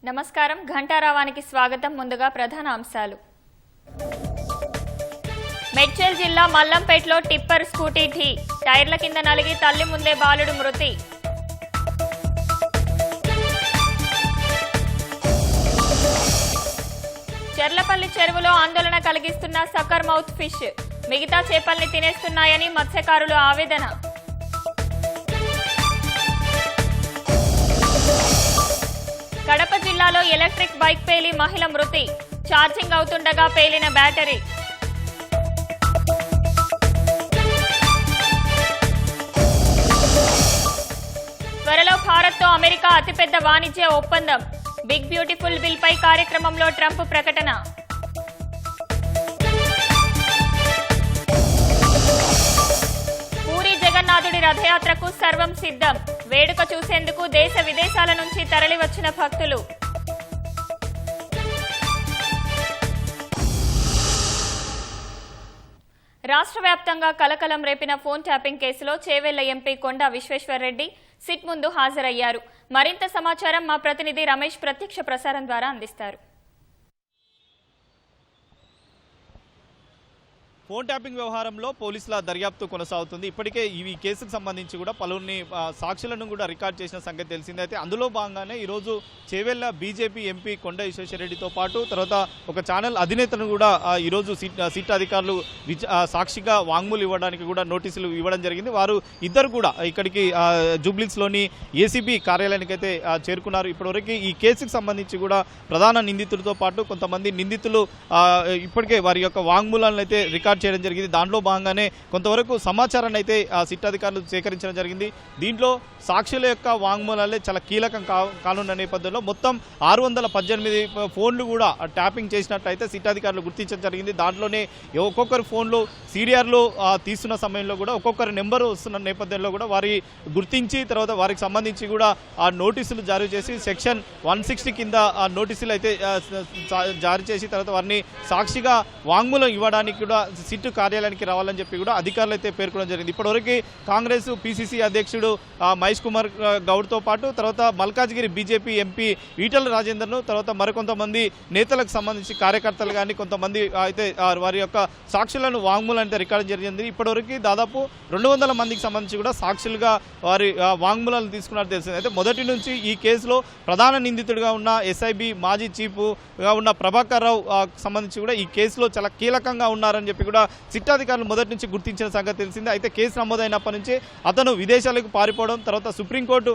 నమస్కారం ఘంటారావానికి స్వాగతం. ముందుగా ప్రధాన అంశాలు. మేడ్చల్ జిల్లా మల్లంపేటలో టిప్పర్ స్కూటీ ఢీ, టైర్ల కింద నలిగి తల్లి ముందే బాలుడు మృతి. చెర్లపల్లి చెరువులో ఆందోళన కలిగిస్తున్న సకర్ మౌత్ ఫిష్, మిగతా చేపల్ని తినేస్తున్నాయని మత్స్యకారులు ఆవేదన. కడప జిల్లాలో ఎలక్ట్రిక్ బైక్ పేలి మహిళ మృతి, ఛార్జింగ్ అవుతుండగా పేలిన బ్యాటరీ. త్వరలో భారత్తో అమెరికా అతిపెద్ద వాణిజ్య ఒప్పందం, బిగ్ బ్యూటిఫుల్ బిల్ పై కార్యక్రమంలో ట్రంప్ ప్రకటన. పూరి జగన్నాథుడి రథయాత్రకు సర్వం సిద్ధం, వేడుక చూసేందుకు దేశ విదేశాల నుంచి తరలివచ్చిన భక్తులు. రాష్ట్ర వ్యాప్తంగా కలకలం రేపిన ఫోన్ ట్యాపింగ్ కేసులో చేవెళ్ల ఎంపీ కొండా విశ్వేశ్వర్రెడ్డి సిట్ ముందు హాజరయ్యారు. మరింత సమాచారం మా ప్రతినిధి రమేష్ ప్రత్యక్ష ప్రసారం ద్వారా అందిస్తారు. ఫోన్ ట్యాపింగ్ వ్యవహారంలో పోలీసుల దర్యాప్తు కొనసాగుతుంది. ఇప్పటికే ఈ కేసుకు సంబంధించి కూడా పలువురిని సాక్షులను కూడా రికార్డ్ చేసిన సంగతి తెలిసిందే. అయితే అందులో భాగంగానే ఈరోజు చేవెళ్ల బీజేపీ ఎంపీ కొండ విశ్వేశ్వర్రెడ్డితో పాటు తర్వాత ఒక ఛానల్ అధినేతను కూడా ఈరోజు సిట్ అధికారులు సాక్షిగా వాంగ్మూలు ఇవ్వడానికి కూడా నోటీసులు ఇవ్వడం జరిగింది. వారు ఇద్దరు కూడా ఇక్కడికి జూబ్లీస్లోని ఏసీబీ కార్యాలయానికి అయితే చేరుకున్నారు. ఇప్పటివరకు ఈ కేసుకు సంబంధించి కూడా ప్రధాన నిందితులతో పాటు కొంతమంది నిందితులు ఇప్పటికే వారి యొక్క వాంగ్మూలాలను అయితే రికార్డ్ చేయడం జరిగింది. దాంట్లో భాగంగానే కొంతవరకు సమాచారాన్ని అయితే సిట్ అధికారులు సేకరించడం జరిగింది. దీంట్లో సాక్షుల యొక్క వాంగ్మూలాలే చాలా కీలకం కానున్న నేపథ్యంలో మొత్తం 618 ఫోన్లు కూడా ట్యాపింగ్ చేసినట్లయితే సిట్ అధికారులు గుర్తించడం జరిగింది. దాంట్లోనే ఒక్కొక్కరు ఫోన్లు సీరియర్లు తీస్తున్న సమయంలో కూడా ఒక్కొక్కరు నెంబరు వస్తున్న నేపథ్యంలో కూడా వారి గుర్తించి తర్వాత వారికి సంబంధించి కూడా ఆ నోటీసులు జారీ చేసి సెక్షన్ 160 కింద ఆ నోటీసులు అయితే జారీ చేసి తర్వాత వారిని సాక్షిగా వాంగ్మూలం ఇవ్వడానికి కూడా సిట్ కార్యాలయానికి రావాలని చెప్పి కూడా అధికారులు అయితే పేర్కొనడం జరిగింది. ఇప్పటివరకు కాంగ్రెస్ పిసిసి అధ్యక్షుడు మహేష్ కుమార్ గౌడ్తో పాటు తర్వాత మల్కాజ్గిరి బీజేపీ ఎంపీ ఈటల రాజేందర్ను తర్వాత మరికొంతమంది నేతలకు సంబంధించి కార్యకర్తలు కానీ కొంతమంది అయితే వారి యొక్క సాక్షులను వాంగ్మూలం అయితే రికార్డు జరిగింది. ఇప్పటివరకు దాదాపు 200 మందికి సంబంధించి కూడా సాక్షులుగా వారి వాంగ్మూలాలు తీసుకున్నట్టు తెలిసింది. అయితే మొదటి నుంచి ఈ కేసులో ప్రధాన నిందితుడిగా ఉన్న ఎస్ఐబి మాజీ చీఫ్గా ఉన్న ప్రభాకర్ రావు సంబంధించి కూడా ఈ కేసులో చాలా కీలకంగా ఉన్నారని చెప్పి కూడా సిట్ అధికారులు మొదటి నుంచి గుర్తించిన సంగతి తెలిసింది. అయితే కేసు నమోదైనప్పటి నుంచి అతను విదేశాలకు పారిపోవడం తర్వాత సుప్రీంకోర్టు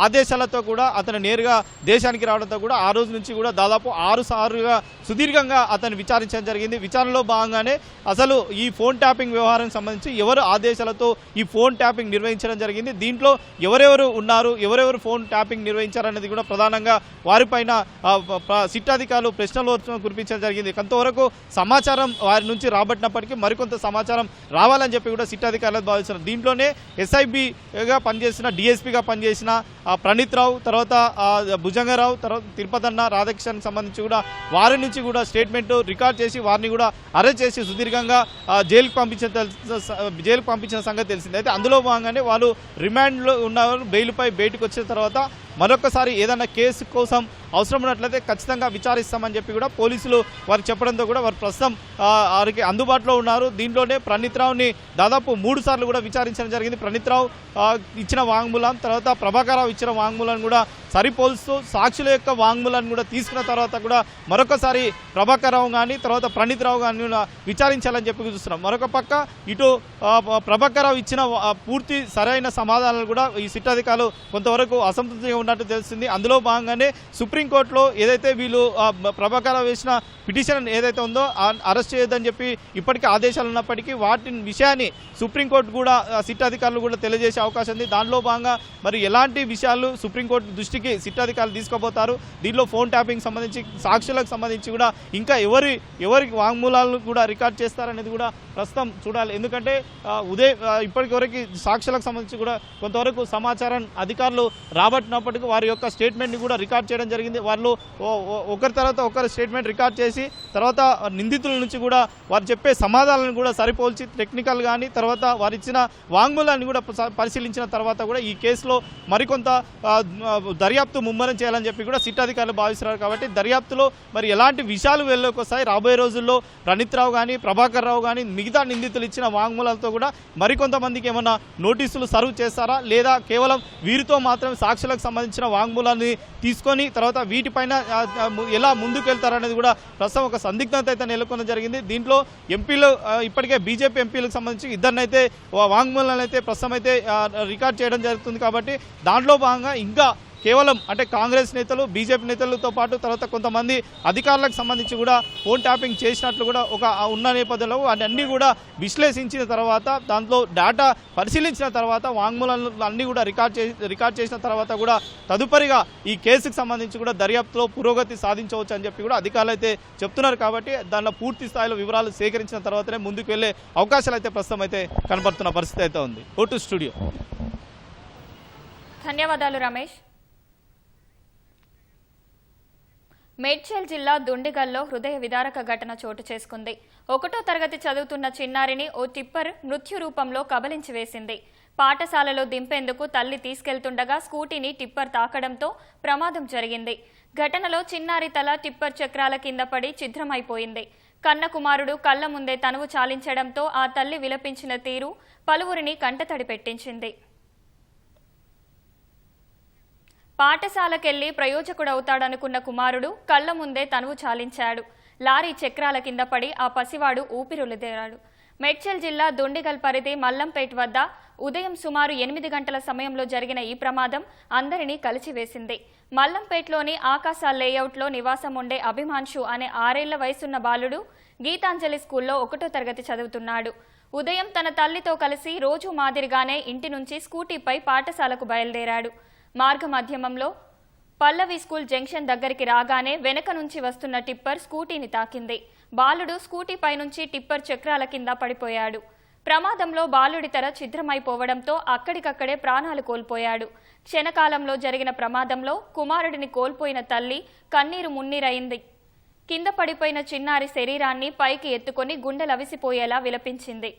ఆదేశాలతో కూడా అతను నేరుగా దేశానికి రావడంతో కూడా ఆ రోజు నుంచి కూడా దాదాపు 6 సార్లుగా సుదీర్ఘంగా అతను విచారించడం జరిగింది. విచారణలో భాగంగానే అసలు ఈ ఫోన్ ట్యాపింగ్ వ్యవహారానికి సంబంధించి ఎవరు ఆదేశాలతో ఈ ఫోన్ ట్యాపింగ్ నిర్వహించడం జరిగింది, దీంట్లో ఎవరెవరు ఉన్నారు, ఎవరెవరు ఫోన్ ట్యాపింగ్ నిర్వహించారనేది కూడా ప్రధానంగా వారిపైన సిట్ అధికారులు ప్రశ్నలు కురిపించడం జరిగింది. కొంతవరకు సమాచారం వారి నుంచి రాబట్టినప్పటికీ మరికొంత సమాచారం రావాలని చెప్పి కూడా సిట్ అధికారులు భావిస్తున్నారు. దీంట్లోనే ఎస్ఐబిగా పనిచేసిన డిఎస్పీగా పనిచేసిన ప్రణీత్ రావు తర్వాత భుజంగరావు తర్వాత తిరుపతన్న రాధాకృష్ణకి సంబంధించి కూడా వారి నుంచి కూడా స్టేట్మెంట్ రికార్డ్ చేసి వారిని కూడా అరెస్ట్ చేసి సుదీర్ఘంగా జైలుకు పంపించిన సంగతి తెలిసింది. అయితే అందులో భాగంగానే వాళ్ళు రిమాండ్లో ఉన్నవారు బెయిల్పై బయటకు వచ్చిన తర్వాత మరొకసారి ఏదైనా కేసు కోసం అవసరం ఉన్నట్లయితే ఖచ్చితంగా విచారిస్తామని చెప్పి కూడా పోలీసులు వారికి చెప్పడంతో కూడా వారు ప్రస్తుతం వారికి అందుబాటులో ఉన్నారు. దీంట్లోనే ప్రణీత్ రావుని దాదాపు 3 సార్లు కూడా విచారించడం జరిగింది. ప్రణీత్ రావు ఇచ్చిన వాంగ్మూలం తర్వాత ప్రభాకర్ రావు ఇచ్చిన వాంగ్మూలాన్ని కూడా సరిపోల్స్తూ సాక్షుల యొక్క వాంగ్మూలాన్ని కూడా తీసుకున్న తర్వాత కూడా మరొకసారి ప్రభాకర్ రావు కానీ తర్వాత ప్రణీత్ రావు కానీ విచారించాలని చెప్పి చూస్తున్నాం. మరొక పక్క ఇటు ప్రభాకర్ రావు ఇచ్చిన పూర్తి సరైన సమాధానాలు కూడా ఈ సిట్ అధికారులు కొంతవరకు అసంతృప్తిగా ఉన్నట్టు తెలిసింది. అందులో భాగంగానే సుప్రీంకోర్టులో ఏదైతే వీళ్ళు ప్రభాకర్ రావు వేసిన పిటిషన్ ఏదైతే ఉందో అరెస్ట్ చేయొద్దని చెప్పి ఇప్పటికీ ఆదేశాలు ఉన్నప్పటికీ వాటి విషయాన్ని సుప్రీంకోర్టు కూడా సిట్ అధికారులు కూడా తెలియజేసే అవకాశం ఉంది. దానిలో భాగంగా మరి ఎలాంటి విషయాలు సుప్రీంకోర్టు దృష్టికి సిట్ అధికారులు తీసుకోబోతారు, దీనిలో ఫోన్ ట్యాపింగ్ సంబంధించి సాక్షులకు సంబంధించి కూడా ఇంకా ఎవరి వాంగ్మూలాలను కూడా రికార్డ్ చేస్తారనేది కూడా ప్రస్తుతం చూడాలి. ఎందుకంటే ఇప్పటివరకు సాక్షులకు సంబంధించి కూడా కొంతవరకు సమాచారం అధికారులు రాబట్టినప్పటికీ వారి యొక్క స్టేట్మెంట్ని కూడా రికార్డ్ చేయడం జరిగింది. వాళ్ళు ఒకరి తర్వాత ఒకరి స్టేట్మెంట్ రికార్డ్ చేసి తర్వాత నిందితుల నుంచి కూడా వారు చెప్పే సమాధానాలను కూడా సరిపోల్చి టెక్నికల్ కానీ తర్వాత వారిచ్చిన వాంగ్మూలాన్ని కూడా పరిశీలించిన తర్వాత కూడా ఈ కేసులో మరికొంత దర్యాప్తు ముమ్మరం చేయాలని చెప్పి కూడా సిట్ అధికారులు భావిస్తున్నారు. కాబట్టి దర్యాప్తులో మరి ఎలాంటి విషయాలు వెలుగులోకి వస్తాయి, రాబోయే రోజుల్లో ప్రణీత్ రావు కానీ ప్రభాకర్ రావు కానీ మిగతా నిందితులు ఇచ్చిన వాంగ్మూలాలతో కూడా మరికొంతమందికి ఏమన్నా నోటీసులు సర్వ్ చేస్తారా, లేదా కేవలం వీరితో మాత్రమే సాక్షులకు సంబంధించిన వాంగ్మూలాన్ని తీసుకొని తర్వాత వీటిపైన ఎలా ముందుకు వెళ్తారనేది కూడా ప్రస్తుతం ఒక సందిగ్ధత అయితే నెలకొనడం జరిగింది. దీంట్లో ఎంపీలు ఇప్పటికే బీజేపీ ఎంపీలకు సంబంధించి ఇద్దరినైతే వాంగ్మూలాలను అయితే ప్రస్తుతం అయితే రికార్డ్ చేయడం జరుగుతుంది. కాబట్టి దాంట్లో భాగంగా ఇంకా కేవలం అంటే కాంగ్రెస్ నేతలు బీజేపీ నేతలతో పాటు తర్వాత కొంతమంది అధికారులకు సంబంధించి కూడా ఫోన్ ట్యాపింగ్ చేసినట్లు కూడా ఒక ఉన్న నేపథ్యంలో అన్నీ కూడా విశ్లేషించిన తర్వాత దాంట్లో డేటా పరిశీలించిన తర్వాత వాంగ్మూలాలు అన్నీ కూడా రికార్డ్ చేసిన తర్వాత కూడా తదుపరిగా ఈ కేసుకు సంబంధించి కూడా దర్యాప్తులో పురోగతి సాధించవచ్చు అని చెప్పి కూడా అధికారులు అయితే చెప్తున్నారు. కాబట్టి దానిలో పూర్తి స్థాయిలో వివరాలు సేకరించిన తర్వాతనే ముందుకు వెళ్ళే అవకాశాలు అయితే ప్రస్తుతం అయితే కనబడుతున్న పరిస్థితి అయితే ఉంది. Vote studio. ధన్యవాదాలు రమేష్. మేడ్చల్ జిల్లా దుండిగల్లో హృదయ విదారక ఘటన చోటు చేసుకుంది. 1వ తరగతి చదువుతున్న చిన్నారిని ఓ టిప్పర్ మృత్యు రూపంలో కబలించి వేసింది. పాఠశాలలో దింపేందుకు తల్లి తీసుకెళ్తుండగా స్కూటీని టిప్పర్ తాకడంతో ప్రమాదం జరిగింది. ఘటనలో చిన్నారి తల టిప్పర్ చక్రాల కింద పడి ఛిద్రమైపోయింది. కన్న కుమారుడు కళ్ల ముందే తనువు చాలించడంతో ఆ తల్లి విలపించిన తీరు పలువురిని కంటతడి పెట్టించింది. పాఠశాలకెళ్లి ప్రయోజకుడవుతాడనుకున్న కుమారుడు కళ్ల ముందే తనువు చాలించాడు. లారీ చక్రాల కింద పడి ఆ పసివాడు ఊపిరులుదేరాడు. మేడ్చల్ జిల్లా దుండిగల్ పరిధి మల్లంపేట్ వద్ద ఉదయం సుమారు 8 గంటల సమయంలో జరిగిన ఈ ప్రమాదం అందరినీ కలిచివేసింది. మల్లంపేట్లోని ఆకాశ లేఅవుట్లో నివాసం ఉండే అభిమాన్షు అనే 6 ఏళ్ల వయసున్న బాలుడు గీతాంజలి స్కూల్లో 1వ తరగతి చదువుతున్నాడు. ఉదయం తన తల్లితో కలిసి రోజు మాదిరిగానే ఇంటి నుంచి స్కూటీపై పాఠశాలకు బయలుదేరాడు. మార్గ మధ్యమంలో పల్లవి స్కూల్ జంక్షన్ దగ్గరికి రాగానే వెనక నుంచి వస్తున్న టిప్పర్ స్కూటీని తాకింది. బాలుడు స్కూటీపై నుంచి టిప్పర్ చక్రాల కింద పడిపోయాడు. ప్రమాదంలో బాలుడి తల ఛిద్రమైపోవడంతో అక్కడికక్కడే ప్రాణాలు కోల్పోయాడు. క్షణకాలంలో జరిగిన ప్రమాదంలో కుమారుడిని కోల్పోయిన తల్లి కన్నీరు మున్నీరైంది. కింద పడిపోయిన చిన్నారి శరీరాన్ని పైకి ఎత్తుకొని గుండెలవిసిపోయేలా విలపించింది.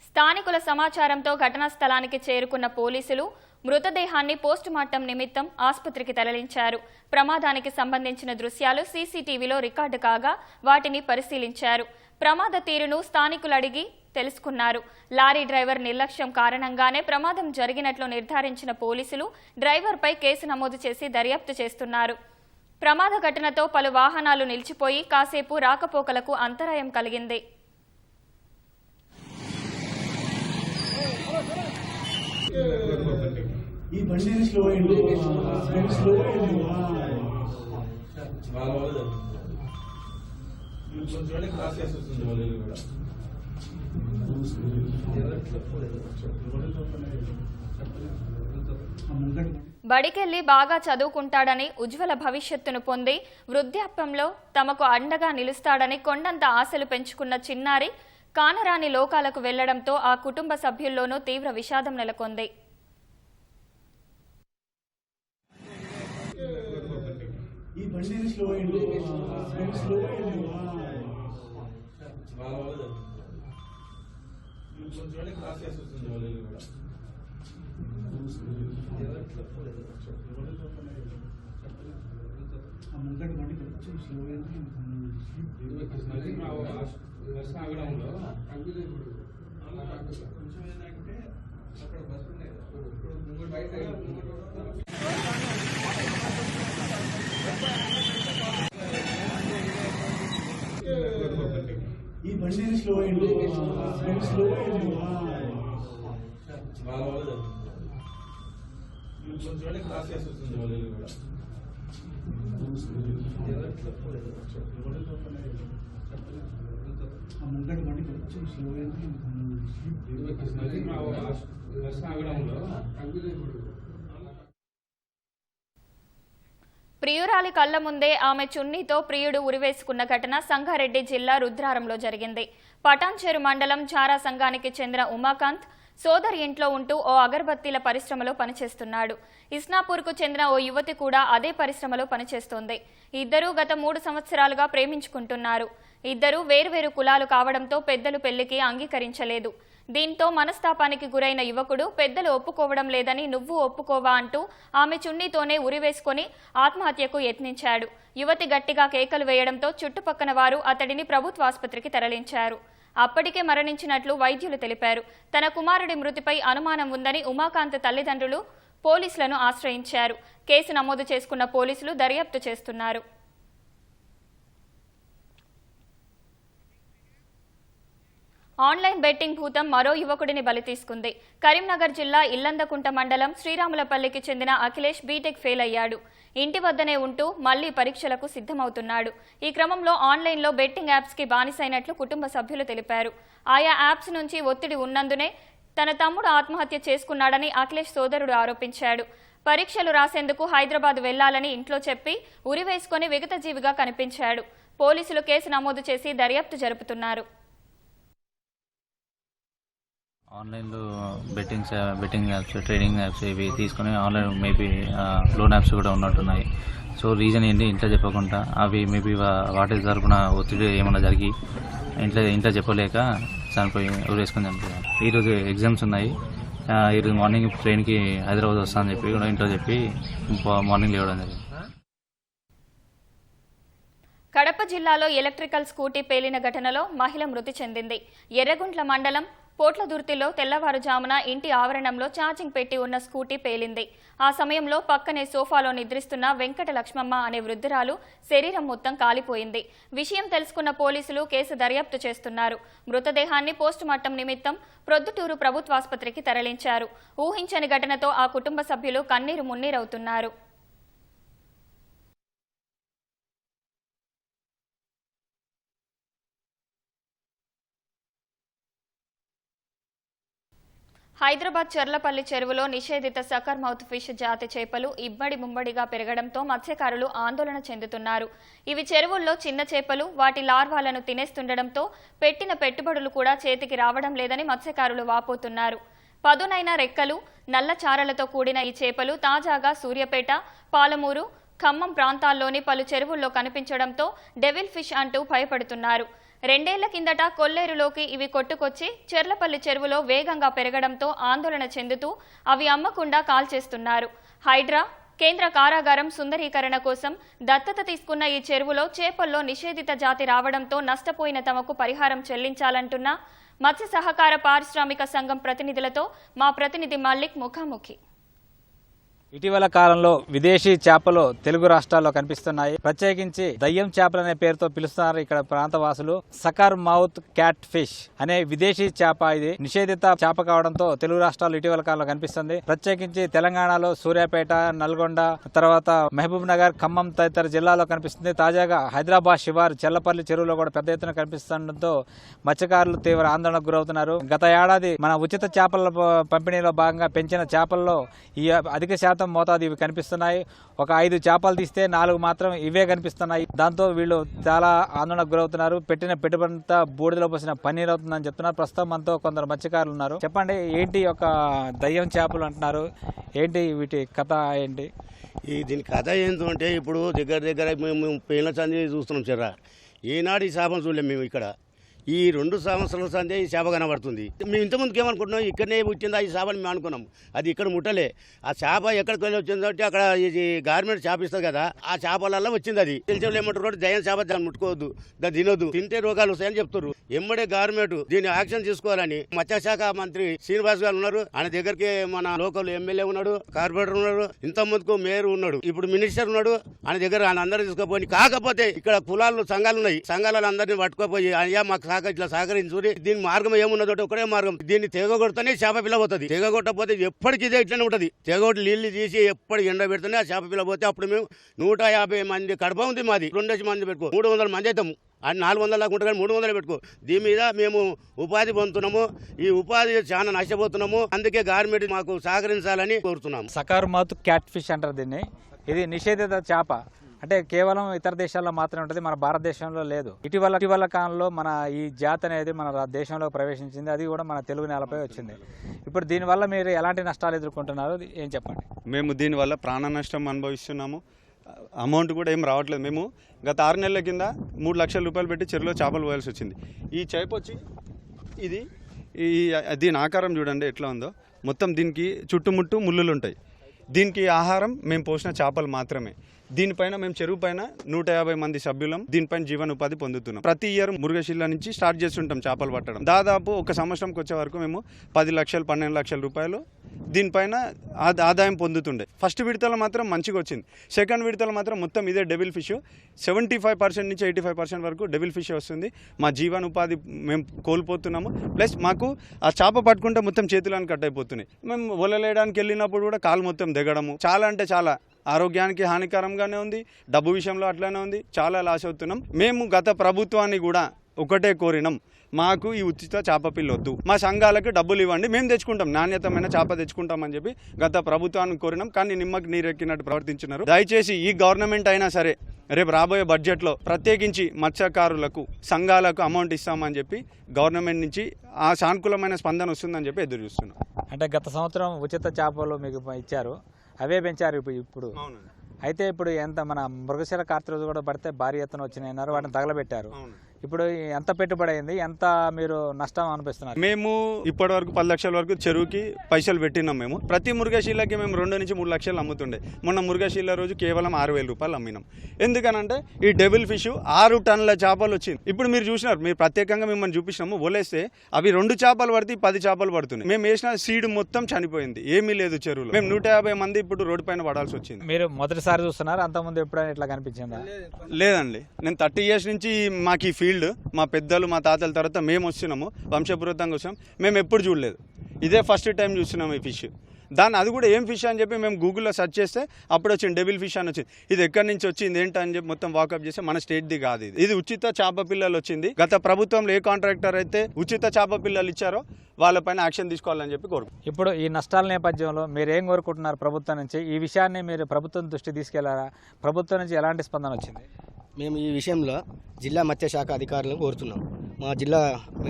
స్థానికుల సమాచారంతో ఘటనా స్థలానికి చేరుకున్న పోలీసులు మృతదేహాన్ని పోస్టుమార్టం నిమిత్తం ఆసుపత్రికి తరలించారు. ప్రమాదానికి సంబంధించిన దృశ్యాలు సీసీటీవీలో రికార్డు కాగా వాటిని పరిశీలించారు. ప్రమాద తీరును స్థానికులు అడిగి తెలుసుకున్నారు. లారీ డ్రైవర్ నిర్లక్ష్యం కారణంగానే ప్రమాదం జరిగినట్లు నిర్ధారించిన పోలీసులు డ్రైవర్పై కేసు నమోదు చేసి దర్యాప్తు చేస్తున్నారు. ప్రమాద ఘటనతో పలు వాహనాలు నిలిచిపోయి కాసేపు రాకపోకలకు అంతరాయం కలిగింది. ఈ బండి స్లో అయింది. బడికెళ్లి బాగా చదువుకుంటాడని ఉజ్వల భవిష్యత్తును పొంది వృద్ధాప్యంలో తమకు అండగా నిలుస్తాడని కొండంత ఆశలు పెంచుకున్న చిన్నారి కానరాని లోకాలకు వెళ్లడంతో ఆ కుటుంబ సభ్యుల్లోనూ తీవ్ర విషాదం నెలకొంది. ఈ బండి స్లో అయింది. ఈ బండి స్లో అయింది. ప్రియురాలి కళ్ల ముందే ఆమె చున్నీతో ప్రియుడు ఉరివేసుకున్న ఘటన సంగారెడ్డి జిల్లా రుద్రారంలో జరిగింది. పటాన్చెరు మండలం చారా సంఘానికి చెందిన ఉమాకాంత్ సోదరి ఇంట్లో ఉంటూ ఓ అగరబత్తీల పరిశ్రమలో పనిచేస్తున్నాడు. ఇస్నాపూర్కు చెందిన ఓ యువతి కూడా అదే పరిశ్రమలో పనిచేస్తోంది. ఇద్దరూ గత 3 సంవత్సరాలుగా ప్రేమించుకుంటున్నారు. ఇద్దరూ వేర్వేరు కులాలు కావడంతో పెద్దలు పెళ్లికి అంగీకరించలేదు. దీంతో మనస్తాపానికి గురైన యువకుడు పెద్దలు ఒప్పుకోవడం లేదని నువ్వు ఒప్పుకోవా అంటూ ఆమె చున్నీతోనే ఉరివేసుకుని ఆత్మహత్యకు యత్నించాడు. యువతి గట్టిగా కేకలు వేయడంతో చుట్టుపక్కల వారు అతడిని ప్రభుత్వ ఆసుపత్రికి తరలించారు. అప్పటికే మరణించినట్లు వైద్యులు తెలిపారు. తన కుమారుడి మృతిపై అనుమానం ఉందని ఉమాకాంత్ తల్లిదండ్రులు పోలీసులను ఆశ్రయించారు. కేసు నమోదు చేసుకున్న పోలీసులు దర్యాప్తు చేస్తున్నారు. ఆన్లైన్ బెట్టింగ్ భూతం మరో యువకుడిని బలి తీసుకుంది. కరీంనగర్ జిల్లా ఇల్లందకుంట మండలం శ్రీరాములపల్లికి చెందిన అఖిలేష్ బీటెక్ ఫెయిల్ అయ్యాడు. ఇంటి వద్దనే ఉంటూ మళ్లీ పరీక్షలకు సిద్ధమవుతున్నాడు. ఈ క్రమంలో ఆన్లైన్లో బెట్టింగ్ యాప్స్కి బానిసైనట్లు కుటుంబ సభ్యులు తెలిపారు. ఆయా యాప్స్ నుంచి ఒత్తిడి ఉన్నందునే తన తమ్ముడు ఆత్మహత్య చేసుకున్నాడని అఖిలేష్ సోదరుడు ఆరోపించాడు. పరీక్షలు రాసేందుకు హైదరాబాద్ వెళ్లాలని ఇంట్లో చెప్పి ఉరివేసుకుని విగతజీవిగా కనిపించాడు. పోలీసులు కేసు నమోదు చేసి దర్యాప్తు జరుపుతున్నారు. ఆన్లైన్లో బెట్టింగ్ యాప్స్, ట్రేడింగ్ యాప్స్ ఇవి తీసుకుని ఆన్లైన్ మేబీ లోన్ యాప్స్ కూడా ఉన్నట్టున్నాయి. సో రీజన్ ఏంటి ఇంట్లో చెప్పకుండా అవి మేబీ వాటి తరపున ఒత్తిడి ఏమైనా జరిగి ఇంట్లో చెప్పలేక చనిపోయి ఊరేసుకొని చనిపోయాను. ఈరోజు ఎగ్జామ్స్ ఉన్నాయి. ఈరోజు మార్నింగ్ ట్రైన్కి హైదరాబాద్ వస్తానని చెప్పి కూడా ఇంట్లో చెప్పి మార్నింగ్ లేవడం జరిగింది. కడప జిల్లాలో ఎలక్ట్రికల్ స్కూటీ పేలిన ఘటనలో మహిళ మృతి చెందింది. ఎర్రగుంట్ల మండలం పోట్లదుర్తిలో తెల్లవారుజామున ఇంటి ఆవరణంలో ఛార్జింగ్ పెట్టి ఉన్న స్కూటీ పేలింది. ఆ సమయంలో పక్కనే సోఫాలో నిద్రిస్తున్న వెంకట లక్ష్మమ్మ అనే వృద్ధురాలు శరీరం మొత్తం కాలిపోయింది. విషయం తెలుసుకున్న పోలీసులు కేసు దర్యాప్తు చేస్తున్నారు. మృతదేహాన్ని పోస్టుమార్టం నిమిత్తం ప్రొద్దుటూరు ప్రభుత్వాసుపత్రికి తరలించారు. ఊహించని ఘటనతో ఆ కుటుంబ సభ్యులు కన్నీరు మున్నీరవుతున్నారు. హైదరాబాద్ చర్లపల్లి చెరువులో నిషేధిత సకర్ మౌత్ ఫిష్ జాతి చేపలు ఇబ్బడి ముమ్మడిగా పెరగడంతో మత్స్యకారులు ఆందోళన చెందుతున్నారు. ఇవి చెరువుల్లో చిన్న చేపలు వాటి లార్వాలను తినేస్తుండటంతో పెట్టిన పెట్టుబడులు కూడా చేతికి రావడం లేదని మత్స్యకారులు వాపోతున్నారు. పదునైన రెక్కలు, నల్ల చారలతో కూడిన ఈ చేపలు తాజాగా సూర్యాపేట, పాలమూరు, ఖమ్మం ప్రాంతాల్లోని పలు చెరువుల్లో కనిపించడంతో డెవిల్ ఫిష్ అంటూ భయపడుతున్నారు. 2 ఏళ్ల కిందట కొల్లేరులోకి ఇవి కొట్టుకొచ్చి చెర్లపల్లి చెరువులో వేగంగా పెరగడంతో ఆందోళన చెందుతూ అవి అమ్మకుండా కాల్చేస్తున్నారు. హైడ్రా, కేంద్ర కారాగారం సుందరీకరణ కోసం దత్తత తీసుకున్న ఈ చెరువులో చేపల్లో నిషేధిత జాతి రావడంతో నష్టపోయిన తమకు పరిహారం చెల్లించాలంటున్న మత్స్య సహకార పారిశ్రామిక సంఘం ప్రతినిధులతో మా ప్రతినిధి మల్లిక్ ముఖాముఖి. ఇటీవల కాలంలో విదేశీ చేపలు తెలుగు రాష్ట్రాల్లో కనిపిస్తున్నాయి. ప్రత్యేకించి దయ్యం చేపలు అనే పేరుతో పిలుస్తున్నారు ఇక్కడ ప్రాంతవాసులు. సకర్ మౌత్ క్యాట్ ఫిష్ అనే విదేశీ చేప ఇది నిషేధిత చేప కావడంతో తెలుగు రాష్ట్రాల్లో ఇటీవల కాలంలో కనిపిస్తుంది. ప్రత్యేకించి తెలంగాణలో సూర్యాపేట, నల్గొండ, తర్వాత మహబూబ్ నగర్, ఖమ్మం తదితర జిల్లాలో కనిపిస్తుంది. తాజాగా హైదరాబాద్ శివారు చెర్లపల్లి చెరువులో కూడా పెద్ద ఎత్తున కనిపిస్తుండటంతో మత్స్యకారులు తీవ్ర ఆందోళనకు గురవుతున్నారు. గత ఏడాది మన ఉచిత చేపల పంపిణీలో భాగంగా పెంచిన చేపల్లో ఈ అధిక శాతం మోతాదు ఇవి కనిపిస్తున్నాయి. ఒక 5 చేపలు తీస్తే 4 మాత్రం ఇవే కనిపిస్తున్నాయి. దాంతో వీళ్ళు చాలా ఆందోళనకు గురవుతున్నారు. పెట్టిన పెట్టుబడంతా బూడిదలో పోసిన పన్నీర్ అవుతుందని చెప్తున్నారు. ప్రస్తుతం మనతో కొందరు మత్స్యకారులు ఉన్నారు. చెప్పండి, ఏంటి ఒక దయ్యం చేపలు అంటున్నారు, ఏంటి వీటి కథ ఏంటి? దీని కథ ఏంటంటే ఇప్పుడు దగ్గర మేము పేర్ల సంది చూస్తున్నాం చెర్రా. ఈనాడు ఈ చేపను చూడలేము మేము ఇక్కడ. ఈ 2 సంవత్సరాల సందే ఈ చేప కనబడుతుంది. మేము ఇంతకుముందుకు ఏమనుకుంటున్నాం, ఇక్కడనే వచ్చిందా ఈ చేపని మేము అనుకున్నాం. అది ఇక్కడ ముట్టలే. ఆ చేప ఎక్కడికి వెళ్ళి వచ్చిందంటే అక్కడ ఇది గార్మెంట్ చేప ఇస్తుంది కదా, ఆ చేపలలో వచ్చింది. అది తెలిసిన ఏమంటారు, దయ్యం చేప దాన్ని ముట్టుకోవద్దు, దాన్ని తినొద్దు, తింటే రోగాలు వస్తాయని చెప్తారు. ఎమ్మడే గవర్నమెంట్ దీన్ని యాక్షన్ తీసుకోవాలని మత్స్యశాఖ మంత్రి శ్రీనివాస్ గారు ఉన్నారు. ఆయన దగ్గరికి మన లోకల్ ఎమ్మెల్యే ఉన్నాడు, కార్పొరేటర్ ఉన్నాడు, ఇంత ముందుకు మేయర్ ఉన్నాడు, ఇప్పుడు మినిస్టర్ ఉన్నాడు. ఆయన దగ్గర ఆయన అందరూ తీసుకుపోయి, కాకపోతే ఇక్కడ కులాలు సంఘాలు ఉన్నాయి, సంఘాలను అందరినీ పట్టుకుపోయి అయ్యా మాకు ఇట్లా సహకరించుకుని దీని మార్గం ఏమున్నదో ఒకటే మార్గం, దీన్ని తెగగొడితేనే చేప పిల్ల పోతుంది. తెగగొట్టకపోతే ఎప్పటికి ఇదే ఇట్లనే ఉంటుంది. తెగొట్టి నీళ్లు తీసి ఎప్పటికి ఎండ పెడితేనే ఆ చేప పిల్ల పోతే అప్పుడు మేము 150 మంది కడప ఉంది మాది, 2 మంది పెట్టుకో 300 మంది అవుతాము. అది 400 దాకా ఉంటుంది కానీ 300 పెట్టుకో. దీని మీద మేము ఉపాధి పొందుతున్నాము. ఈ ఉపాధి చాలా నష్టపోతున్నాము. అందుకే గవర్నమెంట్ మాకు సహకరించాలని కోరుతున్నాము. సకర్ మౌత్ క్యాట్ ఫిష్ అంటారు దీన్ని. ఇది నిషేధిత చేప. అంటే కేవలం ఇతర దేశాల్లో మాత్రమే ఉంటుంది, మన భారతదేశంలో లేదు. ఇటీవల కాలంలో మన ఈ జాతి అనేది మన దేశంలో ప్రవేశించింది. అది కూడా మన తెలుగు నేలపై వచ్చింది. ఇప్పుడు దీనివల్ల మీరు ఎలాంటి నష్టాలు ఎదుర్కొంటున్నారు, ఏం చెప్పండి? మేము దీనివల్ల ప్రాణ నష్టం అనుభవిస్తున్నాము. అమౌంట్ కూడా ఏం రావట్లేదు. మేము గత 6 నెలల కింద 3 లక్షల రూపాయలు పెట్టి చెరువులో చేపలు పోయాల్సి వచ్చింది. ఈ చేప వచ్చి ఇది దీని ఆకారం చూడండి ఎట్లా ఉందో. మొత్తం దీనికి చుట్టుముట్టు ముళ్ళులు ఉంటాయి. దీనికి ఆహారం మేము పోసిన చేపలు మాత్రమే. దీనిపైన మేము చెరువు పైన 150 మంది సభ్యులం దీనిపైన జీవనోపాధి పొందుతున్నాం. ప్రతి ఇయర్ మురుగశిల నుంచి స్టార్ట్ చేస్తుంటాం చేపలు పట్టడం. దాదాపు ఒక సంవత్సరంకి వచ్చే వరకు మేము 10 లక్షలు 12 లక్షల రూపాయలు దీనిపైన ఆదాయం పొందుతుండే. ఫస్ట్ విడతలో మాత్రం మంచిగా వచ్చింది. సెకండ్ విడతలో మాత్రం మొత్తం ఇదే డెవిల్ ఫిష్ 75% నుంచి 85% వరకు డెవిల్ ఫిష్ వస్తుంది. మా జీవనోపాధి మేము కోల్పోతున్నాము. ప్లస్ మాకు ఆ చేప పట్టుకుంటే మొత్తం చేతులను కట్ అయిపోతున్నాయి. మేము వలలేయడానికి వెళ్ళినప్పుడు కూడా కాలు మొత్తం దిగడము. చాలా అంటే చాలా ఆరోగ్యానికి హానికరంగానే ఉంది. డబ్బు విషయంలో అట్లానే ఉంది. చాలా లాస్ అవుతున్నాం. మేము గత ప్రభుత్వాన్ని కూడా ఒకటే కోరినాం, మాకు ఈ ఉచిత చేప పిల్ల వద్దు, మా సంఘాలకు డబ్బులు ఇవ్వండి, మేము తెచ్చుకుంటాం, నాణ్యతమైన చేప తెచ్చుకుంటామని చెప్పి గత ప్రభుత్వాన్ని కోరినాం. కానీ నిమ్మకి నీరెక్కినట్టు ప్రవర్తించినారు. దయచేసి ఈ గవర్నమెంట్ అయినా సరే రేపు రాబోయే బడ్జెట్లో ప్రత్యేకించి మత్స్యకారులకు సంఘాలకు అమౌంట్ ఇస్తామని చెప్పి గవర్నమెంట్ నుంచి ఆ సానుకూలమైన స్పందన వస్తుందని చెప్పి ఎదురు చూస్తున్నాం. అంటే గత సంవత్సరం ఉచిత చేపలు మీకు ఇచ్చారు, అవే పెంచారు ఇప్పుడు. అయితే ఇప్పుడు ఎంత మన మృగశిర కార్తీ రోజు కూడా పడితే భారీ ఎత్తున వచ్చినాయి అన్నారు, వాటిని తగలబెట్టారు. ఇప్పుడు ఎంత పెట్టుబడి అయింది, ఎంత మీరు నష్టం అనిపిస్తున్నారు? మేము ఇప్పటి వరకు 10 లక్షల వరకు చెరువుకి పైసలు పెట్టినాం. మేము ప్రతి మురుగశీలకి మేము 2 నుంచి 3 లక్షలు అమ్ముతుండే. మొన్న మురుగశీల రోజు కేవలం 6,000 రూపాయలు అమ్మినాం. ఎందుకనంటే ఈ డెవిల్ ఫిష్ 6 టన్నుల చేపలు వచ్చింది. ఇప్పుడు మీరు చూసినారు, మీరు ప్రత్యేకంగా మిమ్మల్ని చూపించినాము. వలేస్తే అవి 2 చేపలు పడితే 10 చేపలు పడుతున్నాయి. మేము వేసిన సీడ్ మొత్తం చనిపోయింది, ఏమీ లేదు చెరువులో. మేము 150 మంది ఇప్పుడు రోడ్డు పైన పడాల్సి వచ్చింది. మీరు మొదటిసారి చూస్తున్నారు, అంతకుముందు ఎప్పుడైనా ఇట్లా కనిపించిందా? లేదండి, నేను 30 ఇయర్స్ నుంచి మాకు ఈ ఫీల్డ్, మా పెద్దలు మా తాతల తర్వాత మేము వస్తున్నాము, వంశపూర్వకంగా వచ్చాం. మేము ఎప్పుడు చూడలేదు, ఇదే ఫస్ట్ టైం చూస్తున్నాము ఈ ఫిష్. అది కూడా ఏం ఫిష్ అని చెప్పి మేము గూగుల్లో సెర్చ్ చేస్తే అప్పుడు వచ్చింది డెవిల్ ఫిష్ అని వచ్చింది. ఇది ఎక్కడి నుంచి వచ్చింది ఏంటని చెప్పి మొత్తం వాకప్ చేస్తే మన స్టేట్ది కాదు ఇది ఉచిత చేప పిల్లలు వచ్చింది. గత ప్రభుత్వంలో ఏ కాంట్రాక్టర్ అయితే ఉచిత చేప పిల్లలు ఇచ్చారో వాళ్ళపైన యాక్షన్ తీసుకోవాలని చెప్పి కోరుకుంటున్నాం. ఇప్పుడు ఈ నష్టాల నేపథ్యంలో మీరు ఏం కోరుకుంటున్నారు ప్రభుత్వం నుంచి? ఈ విషయాన్ని మీరు ప్రభుత్వం దృష్టి తీసుకెళ్లారా? ప్రభుత్వం నుంచి ఎలాంటి స్పందన వచ్చింది? మేము ఈ విషయంలో జిల్లా మత్స్యశాఖ అధికారులను కోరుతున్నాం. మా జిల్లా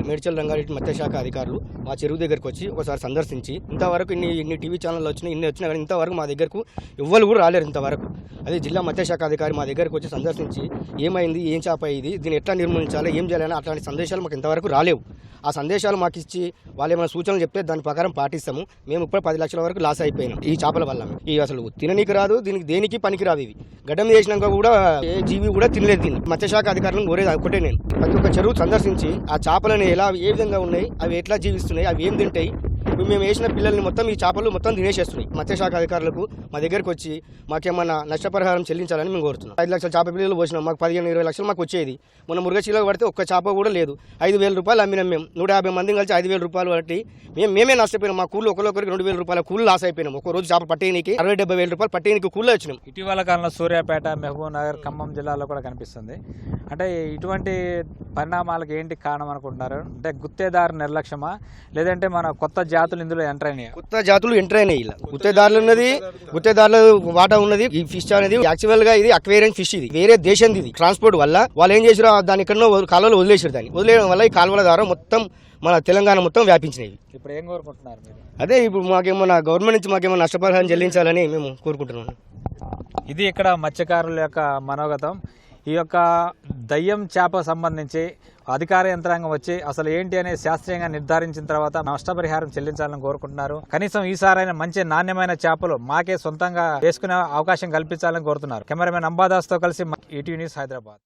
మేడ్చల్ రంగారెడ్డి మత్స్యశాఖ అధికారులు మా చెరువు దగ్గరకు వచ్చి ఒకసారి సందర్శించి, ఇంతవరకు ఇన్ని టీవీ ఛానళ్ళు వచ్చినాయి, ఇన్ని వచ్చినా కానీ ఇంతవరకు మా దగ్గరకు ఎవ్వరు కూడా రాలేరు ఇంతవరకు. అదే జిల్లా మత్స్యశాఖ అధికారి మా దగ్గరకు వచ్చి సందర్శించి ఏమైంది, ఏం చేప ఇది, దీన్ని ఎట్లా నిర్మూలించాలి, ఏం చేయాలని అట్లాంటి సందేశాలు మాకు ఇంతవరకు రాలేవు. ఆ సందేశాలు మాకు ఇచ్చి వాళ్ళు ఏమైనా సూచనలు చెప్తే దాని ప్రకారం పాటిస్తాము. మేము ఇప్పుడు 10 లక్షల వరకు లాస్ అయిపోయినాం ఈ చేపల వల్ల. ఈ అసలు తిననీకి రాదు, దీనికి దేనికి పనికి రాదు. ఇవి గడ్డం చేసినాక కూడా ఏ జీవి కూడా తినలేదు దీన్ని. మత్స్యశాఖ అధికారులను కోరేది ఒకటే నేను, ప్రతి ఒక్క చెరువు సందర్శించి ఆ చేపలను ఏ విధంగా ఉన్నాయి, అవి ఎట్లా జీవిస్తున్నాయి, అవి ఏం తింటాయి, మేము వేసిన పిల్లల్ని మొత్తం ఈ చేపలు మొత్తం తినేసేస్తున్నాయి. మత్స్యశాఖ అధికారులకు మా దగ్గరకు వచ్చి మాకేమన్నా నష్టపరిహారం చెల్లించాలని మేము కోరుతున్నాం. 5 లక్షల చేప పిల్లలు పోసినాం, మాకు 15-20 లక్షలు మాకు వచ్చేది. మొన్న మురుగశీలకు పడితే ఒక్క చేప కూడా లేదు. 5,000 రూపాయలు అమ్మినాం మేము. 150 మందిని కలిసి 5,000 రూపాయలు పట్టి మేమే నష్టపోయినాం. మా కూలు ఒకరికి 2,000 రూపాయల కూలు లాస్ అయిపోయినాం. ఒక రోజు చేప పట్టేయనికి 60-70 వేల రూపాయలు పట్టేయనికి కూలు వచ్చినాం. ఇటీవల కాలంలో సూర్యాపేట, మహబూబ్ నగర్, ఖమ్మం జిల్లాలో కూడా కనిపిస్తుంది. అంటే ఇటువంటి పరిణామాలకు ఏంటి కారణం అనుకుంటున్నారు? అంటే గుత్తేదారు నిర్లక్ష్యమా, లేదంటే మన కొత్త జాతులు ఇందులో ఎంటర్ అయినాయి? కొత్త జాతులు ఎంటర్ అయినాయి. ఇలా గుత్తేదారుల వాటా ఉన్నది. ఈ ఫిష్ అనేది యాక్చువల్ గా ఇది అక్వేరియం ఫిష్, ఇది వేరే దేశం. ఇది ట్రాన్స్పోర్ట్ వల్ల వాళ్ళు ఏం చేసారు, దాని ఎక్కడో కాలువలో వదిలేసారు. దాన్ని వదిలేయడం వల్ల ఈ కాలువల ద్వారా మొత్తం మన తెలంగాణ మొత్తం వ్యాపించినవి. ఇప్పుడు ఏం కోరుకుంటున్నారు మీరు? అదే ఇప్పుడు మాకేమన్నా గవర్నమెంట్ నుంచి మాకేమన్నా నష్టపరిహారం చెల్లించాలని మేము కోరుకుంటున్నాం. ఇది ఇక్కడ మత్స్యకారుల యొక్క మనోగతం. ఈ యొక్క దయ్యం చేప సంబంధించి అధికార యంత్రాంగం వచ్చి అసలు ఏంటి అనేది శాస్త్రీయంగా నిర్ధారించిన తర్వాత నష్టపరిహారం చెల్లించాలని కోరుకుంటున్నారు. కనీసం ఈసారైనా మంచి నాణ్యమైన చేపలు మాకే సొంతంగా వేసుకునే అవకాశం కల్పించాలని కోరుతున్నారు. కెమెరామెన్ అంబాదాస్తో కలిసి ఈటీవీ న్యూస్, హైదరాబాద్.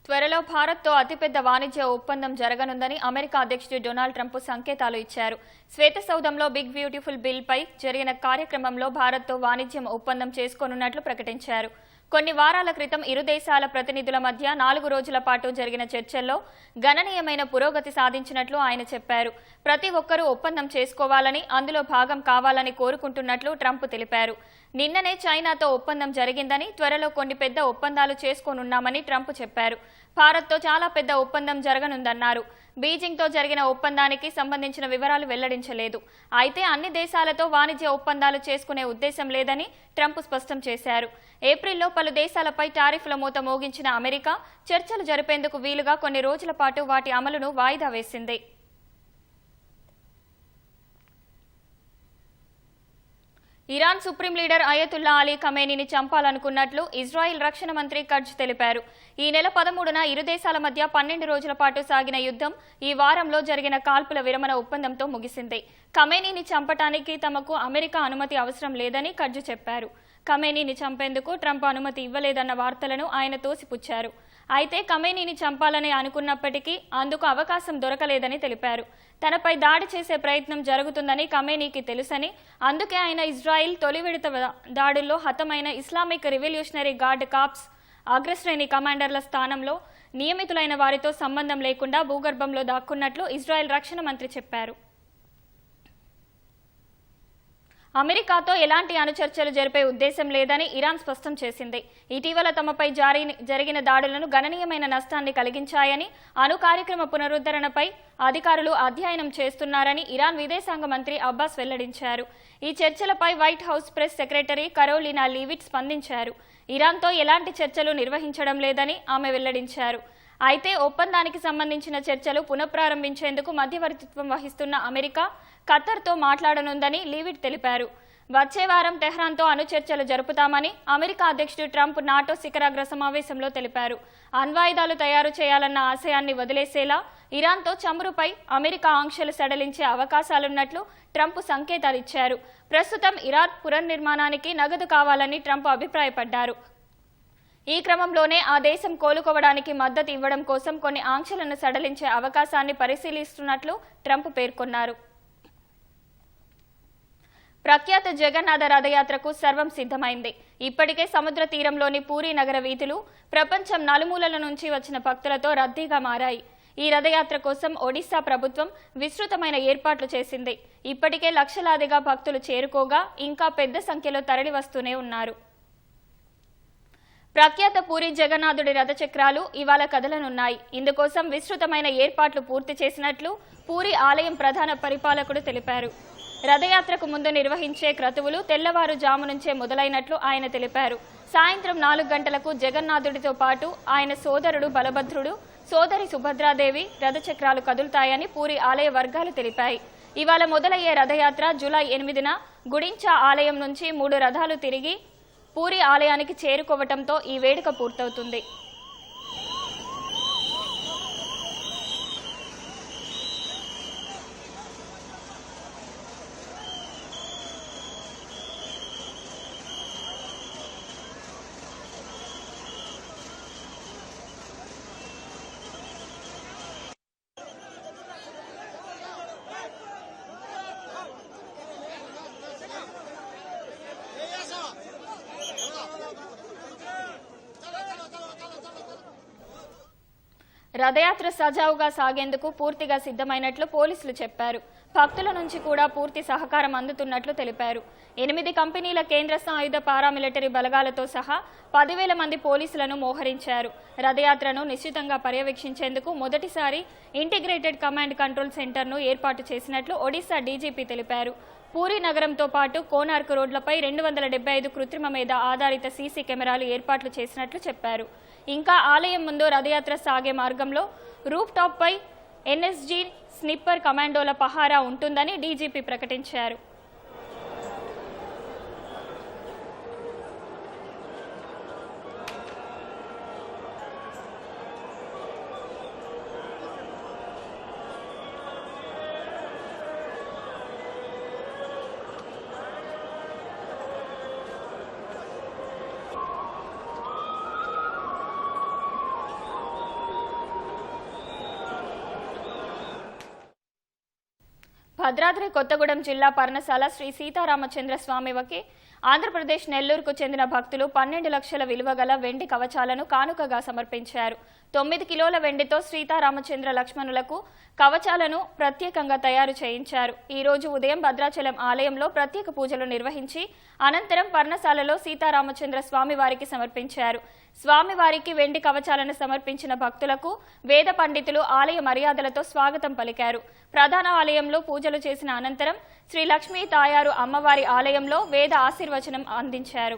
త్వరలో భారత్తో అతిపెద్ద వాణిజ్య ఒప్పందం జరగనుందని అమెరికా అధ్యక్షుడు డొనాల్డ్ ట్రంప్ సంకేతాలు ఇచ్చారు. శ్వేతసౌధంలో బిగ్ బ్యూటిఫుల్ బిల్ పై జరిగిన కార్యక్రమంలో భారత్తో వాణిజ్యం ఒప్పందం చేసుకోనున్నట్లు ప్రకటించారు. కొన్ని వారాల క్రితం ఇరు దేశాల ప్రతినిధుల మధ్య 4 రోజుల పాటు జరిగిన చర్చల్లో గణనీయమైన పురోగతి సాధించినట్లు ఆయన చెప్పారు. ప్రతి ఒక్కరూ ఒప్పందం చేసుకోవాలని, అందులో భాగం కావాలని కోరుకుంటున్నట్లు ట్రంప్ తెలిపారు. నిన్ననే చైనాతో ఒప్పందం జరిగిందని, త్వరలో కొన్ని పెద్ద ఒప్పందాలు చేసుకోనున్నామని ట్రంప్ చెప్పారు. భారత్తో చాలా పెద్ద ఒప్పందం జరగనుందన్నారు. బీజింగ్తో జరిగిన ఒప్పందానికి సంబంధించిన వివరాలు వెల్లడించలేదు. అయితే అన్ని దేశాలతో వాణిజ్య ఒప్పందాలు చేసుకునే ఉద్దేశం లేదని ట్రంప్ స్పష్టం చేశారు. ఏప్రిల్లో పలు దేశాలపై టారిఫ్ల మూత మోగించిన అమెరికా చర్చలు జరిపేందుకు వీలుగా కొన్ని రోజుల పాటు వాటి అమలును వాయిదా వేసింది. Iran supreme leader Ayatollah Ali ఖమేనీని చంపాలనుకున్నట్లు ఇజ్రాయిల్ రక్షణ మంత్రి కర్జ్ తెలిపారు. ఈ నెల 13న ఇరు దేశాల మధ్య 12 రోజుల పాటు సాగిన యుద్ధం ఈ వారంలో జరిగిన కాల్పుల విరమణ ఒప్పందంతో ముగిసింది. ఖమేనీని చంపటానికి తమకు అమెరికా అనుమతి అవసరం లేదని కర్జ్ చెప్పారు. ఖమేనీని చంపేందుకు ట్రంప్ అనుమతి ఇవ్వలేదన్న వార్తలను ఆయన తోసిపుచ్చారు. అయితే ఖమేనీని చంపాలని అనుకున్నప్పటికీ అందుకు అవకాశం దొరకలేదని తెలిపారు. తనపై దాడి చేసే ప్రయత్నం జరుగుతుందని ఖమేనీకి తెలుసని, అందుకే ఆయన ఇజ్రాయిల్ తొలి విడత దాడుల్లో హతమైన ఇస్లామిక్ రివల్యూషనరీ గార్డ్ కార్ప్స్ అగ్రశ్రేణి కమాండర్ల స్థానంలో నియమితులైన వారితో సంబంధం లేకుండా భూగర్భంలో దాక్కున్నట్లు ఇజ్రాయెల్ రక్షణ మంత్రి చెప్పారు. అమెరికాతో ఎలాంటి అణుచర్చలు జరిపే ఉద్దేశం లేదని ఇరాన్ స్పష్టం చేసింది. ఇటీవల తమపై జరిగిన దాడులను గణనీయమైన నష్టాన్ని కలిగించాయని, అణు కార్యక్రమ పునరుద్ధరణపై అధికారులు అధ్యయనం చేస్తున్నారని ఇరాన్ విదేశాంగ మంత్రి అబ్బాస్ వెల్లడించారు. ఈ చర్చలపై White House press secretary Karoline Leavitt స్పందించారు. ఇరాన్తో ఎలాంటి చర్చలు నిర్వహించడం లేదని ఆమె వెల్లడించారు. అయితే ఒప్పందానికి సంబంధించిన చర్చలు పునఃప్రారంభించేందుకు మధ్యవర్తిత్వం వహిస్తున్న అమెరికా ఖతర్తో మాట్లాడనుందని లీవిట్ తెలిపారు. వచ్చే వారం టెహ్రాన్తో అణు చర్చలు జరుపుతామని అమెరికా అధ్యక్షుడు ట్రంప్ నాటో శిఖరాగ్ర సమావేశంలో తెలిపారు. అణ్వాయుధాలు తయారు చేయాలన్న ఆశయాన్ని వదిలేసేలా ఇరాన్తో చమురుపై అమెరికా ఆంక్షలు సడలించే అవకాశాలున్నట్లు ట్రంప్ సంకేతాలిచ్చారు. ప్రస్తుతం ఇరాన్ పునర్నిర్మాణానికి నగదు కావాలని ట్రంప్ అభిప్రాయపడ్డారు. ఈ క్రమంలోనే ఆ దేశం కోలుకోవడానికి మద్దతు ఇవ్వడం కోసం కొన్ని ఆంక్షలను సడలించే అవకాశాన్ని పరిశీలిస్తున్నట్లు ట్రంప్ పేర్కొన్నారు. ప్రఖ్యాత జగన్నాథ రథయాత్రకు సర్వం సిద్ధమైంది. ఇప్పటికే సముద్ర తీరంలోని పూరీ నగర వీధులు ప్రపంచం నలుమూలల నుంచి వచ్చిన భక్తులతో రద్దీగా మారాయి. ఈ రథయాత్ర కోసం ఒడిశా ప్రభుత్వం విస్తృతమైన ఏర్పాట్లు చేసింది. ఇప్పటికే లక్షలాదిగా భక్తులు చేరుకోగా ఇంకా పెద్ద సంఖ్యలో తరలి వస్తూనే ఉన్నారు. ప్రఖ్యాత పూరి జగన్నాథుడి రథచక్రాలు ఇవాళ కదలనున్నాయి. ఇందుకోసం విస్తృతమైన ఏర్పాట్లు పూర్తి చేసినట్లు పూరి ఆలయం ప్రధాన పరిపాలకుడు తెలిపారు. రథయాత్రకు ముందు నిర్వహించే క్రతువులు తెల్లవారుజాము నుంచే మొదలైనట్లు ఆయన తెలిపారు. సాయంత్రం 4 గంటలకు జగన్నాథుడితో పాటు ఆయన సోదరుడు బలభద్రుడు, సోదరి సుభద్రాదేవి రథచక్రాలు కదులుతాయని పూరి ఆలయ వర్గాలు తెలిపాయి. ఇవాళ మొదలయ్యే రథయాత్ర జూలై 8న గుడించా ఆలయం నుంచి 3 రథాలు తిరిగి పూరి ఆలయానికి చేరుకోవటంతో ఈ వేడుక పూర్తవుతుంది. రథయాత్ర సజావుగా సాగేందుకు పూర్తిగా సిద్ధమైనట్లు పోలీసులు చెప్పారు. భక్తుల నుంచి కూడా పూర్తి సహకారం అందుతున్నట్లు తెలిపారు. 8 కంపెనీల కేంద్ర సాయుధ పారామిలిటరీ బలగాలతో సహా 10,000 మంది పోలీసులను మోహరించారు. రథయాత్రను నిశ్చితంగా పర్యవేక్షించేందుకు మొదటిసారి ఇంటిగ్రేటెడ్ కమాండ్ కంట్రోల్ సెంటర్ను ఏర్పాటు చేసినట్లు ఒడిశా డీజీపీ తెలిపారు. పూరీ నగరంతో పాటు కోనార్క్ రోడ్లపై 275 కృత్రిమ మేధ ఆధారిత సీసీ కెమెరాలు ఏర్పాట్లు చేసినట్లు చెప్పారు. ఇంకా ఆలయం ముందు రథయాత్ర సాగే మార్గంలో రూఫ్ టాప్ పై ఎన్ఎస్జీ స్నిప్పర్ కమాండోల పహారా ఉంటుందని డీజీపీ ప్రకటించారు. భద్రాద్రి కొత్తగూడెం జిల్లా పర్ణశాల శ్రీ సీతారామచంద్ర స్వామికి ఆంధ్రప్రదేశ్ నెల్లూరుకు చెందిన భక్తులు 12 లక్షల విలువ గల వెండి కవచాలను కానుకగా సమర్పించారు. 9 కిలోల వెండితో సీతారామచంద్ర లక్ష్మణులకు కవచాలను ప్రత్యేకంగా తయారు చేయించారు. ఈ రోజు ఉదయం భద్రాచలం ఆలయంలో ప్రత్యేక పూజలు నిర్వహించి అనంతరం పర్ణశాలలో సీతారామచంద్ర స్వామివారికి సమర్పించారు. స్వామివారికి వెండి కవచాలను సమర్పించిన భక్తులకు వేద పండితులు ఆలయ మర్యాదలతో స్వాగతం పలికారు. ప్రధాన ఆలయంలో పూజలు చేసిన అనంతరం శ్రీ లక్ష్మీ తాయారు అమ్మవారి ఆలయంలో వేద ఆశీర్వచనం అందించారు.